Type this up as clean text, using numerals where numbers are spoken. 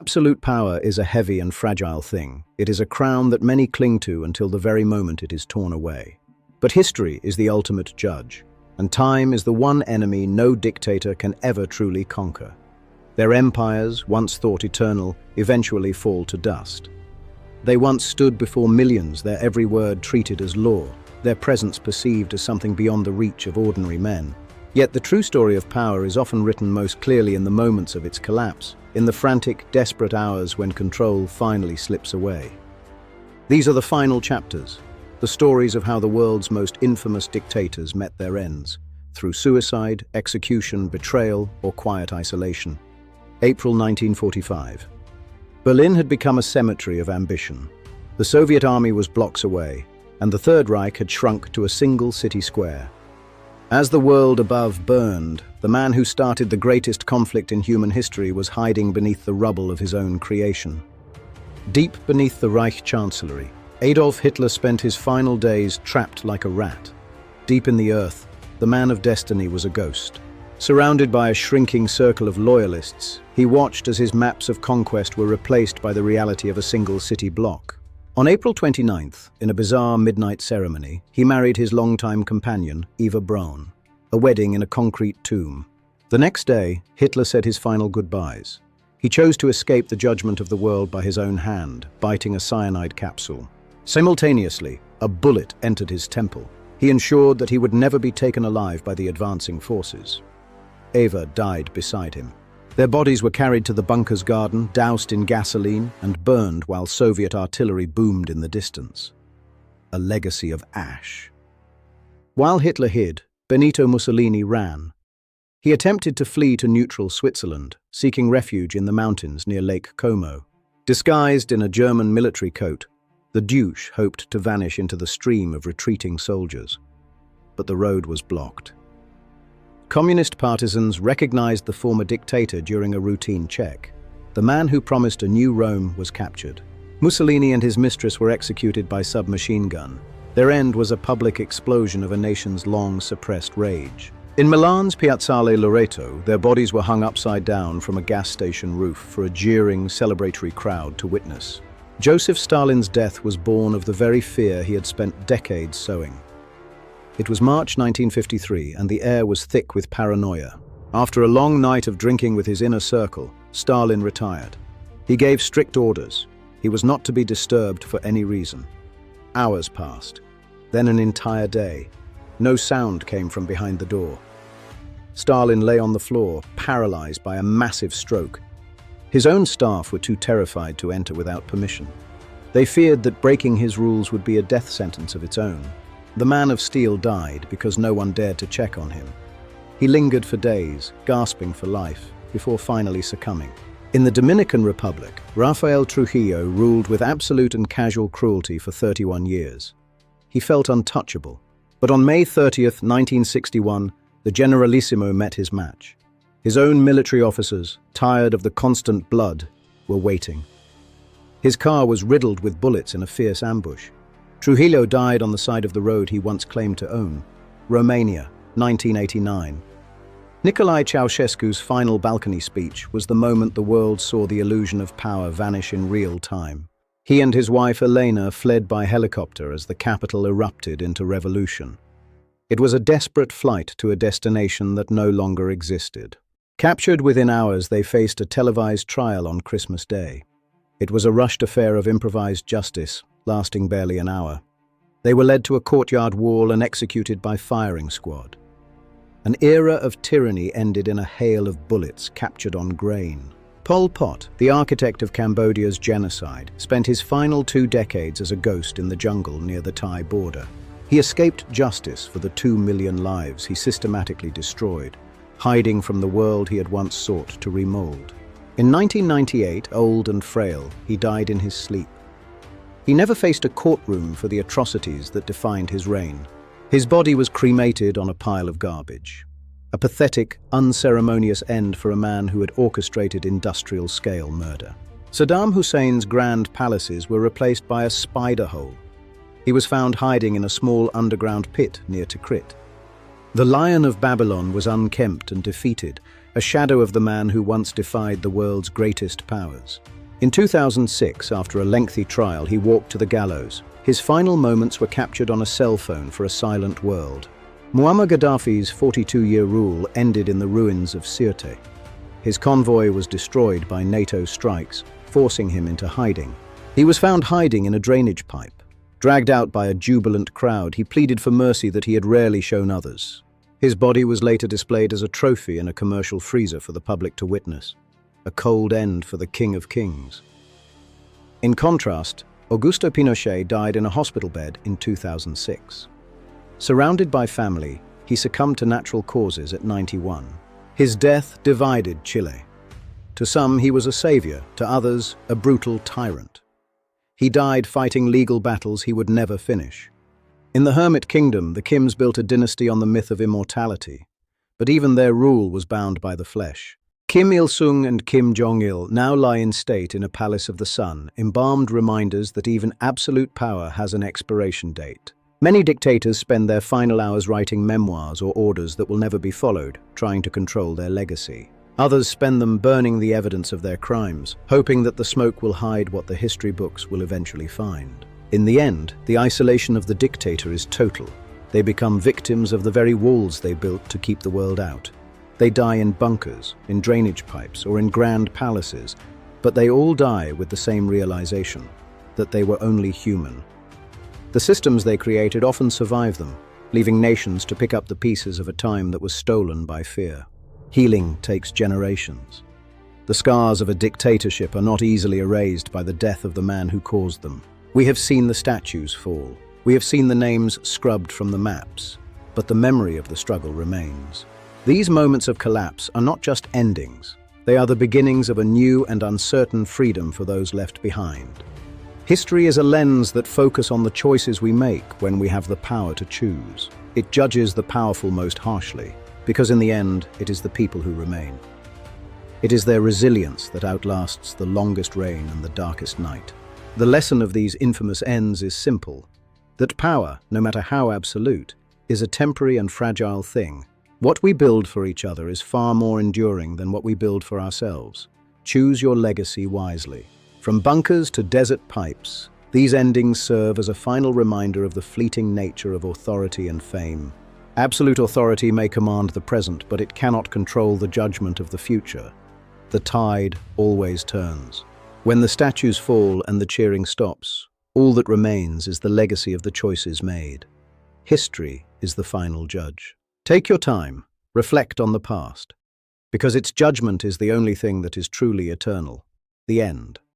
Absolute power is a heavy and fragile thing. It is a crown that many cling to until the very moment it is torn away. But history is the ultimate judge, and time is the one enemy no dictator can ever truly conquer. Their empires, once thought eternal, eventually fall to dust. They once stood before millions, their every word treated as law, their presence perceived as something beyond the reach of ordinary men. Yet the true story of power is often written most clearly in the moments of its collapse, in the frantic, desperate hours when control finally slips away. These are the final chapters, the stories of how the world's most infamous dictators met their ends, through suicide, execution, betrayal, or quiet isolation. April 1945. Berlin had become a cemetery of ambition. The Soviet army was blocks away, and the Third Reich had shrunk to a single city square. As the world above burned, the man who started the greatest conflict in human history was hiding beneath the rubble of his own creation. Deep beneath the Reich Chancellery, Adolf Hitler spent his final days trapped like a rat. Deep in the earth, the man of destiny was a ghost. Surrounded by a shrinking circle of loyalists, he watched as his maps of conquest were replaced by the reality of a single city block. On April 29th, in a bizarre midnight ceremony, he married his longtime companion, Eva Braun, a wedding in a concrete tomb. The next day, Hitler said his final goodbyes. He chose to escape the judgment of the world by his own hand, biting a cyanide capsule. Simultaneously, a bullet entered his temple. He ensured that he would never be taken alive by the advancing forces. Eva died beside him. Their bodies were carried to the bunker's garden, doused in gasoline, and burned while Soviet artillery boomed in the distance. A legacy of ash. While Hitler hid, Benito Mussolini ran. He attempted to flee to neutral Switzerland, seeking refuge in the mountains near Lake Como. Disguised in a German military coat, the douche hoped to vanish into the stream of retreating soldiers. But the road was blocked. Communist partisans recognized the former dictator during a routine check. The man who promised a new Rome was captured. Mussolini and his mistress were executed by submachine gun. Their end was a public explosion of a nation's long-suppressed rage. In Milan's Piazzale Loreto, their bodies were hung upside down from a gas station roof for a jeering, celebratory crowd to witness. Joseph Stalin's death was born of the very fear he had spent decades sowing. It was March 1953, and the air was thick with paranoia. After a long night of drinking with his inner circle, Stalin retired. He gave strict orders. He was not to be disturbed for any reason. Hours passed, then an entire day. No sound came from behind the door. Stalin lay on the floor, paralyzed by a massive stroke. His own staff were too terrified to enter without permission. They feared that breaking his rules would be a death sentence of its own. The man of steel died because no one dared to check on him. He lingered for days, gasping for life, before finally succumbing. In the Dominican Republic, Rafael Trujillo ruled with absolute and casual cruelty for 31 years. He felt untouchable. But on May 30th, 1961, the Generalissimo met his match. His own military officers, tired of the constant blood, were waiting. His car was riddled with bullets in a fierce ambush. Trujillo died on the side of the road he once claimed to own. Romania, 1989. Nicolae Ceaușescu's final balcony speech was the moment the world saw the illusion of power vanish in real time. He and his wife Elena fled by helicopter as the capital erupted into revolution. It was a desperate flight to a destination that no longer existed. Captured within hours, they faced a televised trial on Christmas Day. It was a rushed affair of improvised justice, lasting barely an hour. They were led to a courtyard wall and executed by firing squad. An era of tyranny ended in a hail of bullets captured on grain. Pol Pot, the architect of Cambodia's genocide, spent his final 2 decades as a ghost in the jungle near the Thai border. He escaped justice for the 2 million lives he systematically destroyed, hiding from the world he had once sought to remold. In 1998, old and frail, he died in his sleep. He never faced a courtroom for the atrocities that defined his reign. His body was cremated on a pile of garbage. A pathetic, unceremonious end for a man who had orchestrated industrial-scale murder. Saddam Hussein's grand palaces were replaced by a spider hole. He was found hiding in a small underground pit near Tikrit. The Lion of Babylon was unkempt and defeated, a shadow of the man who once defied the world's greatest powers. In 2006, after a lengthy trial, he walked to the gallows. His final moments were captured on a cell phone for a silent world. Muammar Gaddafi's 42-year rule ended in the ruins of Sirte. His convoy was destroyed by NATO strikes, forcing him into hiding. He was found hiding in a drainage pipe. Dragged out by a jubilant crowd, he pleaded for mercy that he had rarely shown others. His body was later displayed as a trophy in a commercial freezer for the public to witness. A cold end for the King of Kings. In contrast, Augusto Pinochet died in a hospital bed in 2006. Surrounded by family, he succumbed to natural causes at 91. His death divided Chile. To some, he was a savior, to others, a brutal tyrant. He died fighting legal battles he would never finish. In the Hermit Kingdom, the Kims built a dynasty on the myth of immortality, but even their rule was bound by the flesh. Kim Il-sung and Kim Jong-il now lie in state in a palace of the sun, embalmed reminders that even absolute power has an expiration date. Many dictators spend their final hours writing memoirs or orders that will never be followed, trying to control their legacy. Others spend them burning the evidence of their crimes, hoping that the smoke will hide what the history books will eventually find. In the end, the isolation of the dictator is total. They become victims of the very walls they built to keep the world out. They die in bunkers, in drainage pipes, or in grand palaces, but they all die with the same realization, that they were only human. The systems they created often survive them, leaving nations to pick up the pieces of a time that was stolen by fear. Healing takes generations. The scars of a dictatorship are not easily erased by the death of the man who caused them. We have seen the statues fall. We have seen the names scrubbed from the maps, but the memory of the struggle remains. These moments of collapse are not just endings. They are the beginnings of a new and uncertain freedom for those left behind. History is a lens that focuses on the choices we make when we have the power to choose. It judges the powerful most harshly, because in the end, it is the people who remain. It is their resilience that outlasts the longest rain and the darkest night. The lesson of these infamous ends is simple, that power, no matter how absolute, is a temporary and fragile thing. What we build for each other is far more enduring than what we build for ourselves. Choose your legacy wisely. From bunkers to desert pipes, these endings serve as a final reminder of the fleeting nature of authority and fame. Absolute authority may command the present, but it cannot control the judgment of the future. The tide always turns. When the statues fall and the cheering stops, all that remains is the legacy of the choices made. History is the final judge. Take your time, reflect on the past, because its judgment is the only thing that is truly eternal. The end.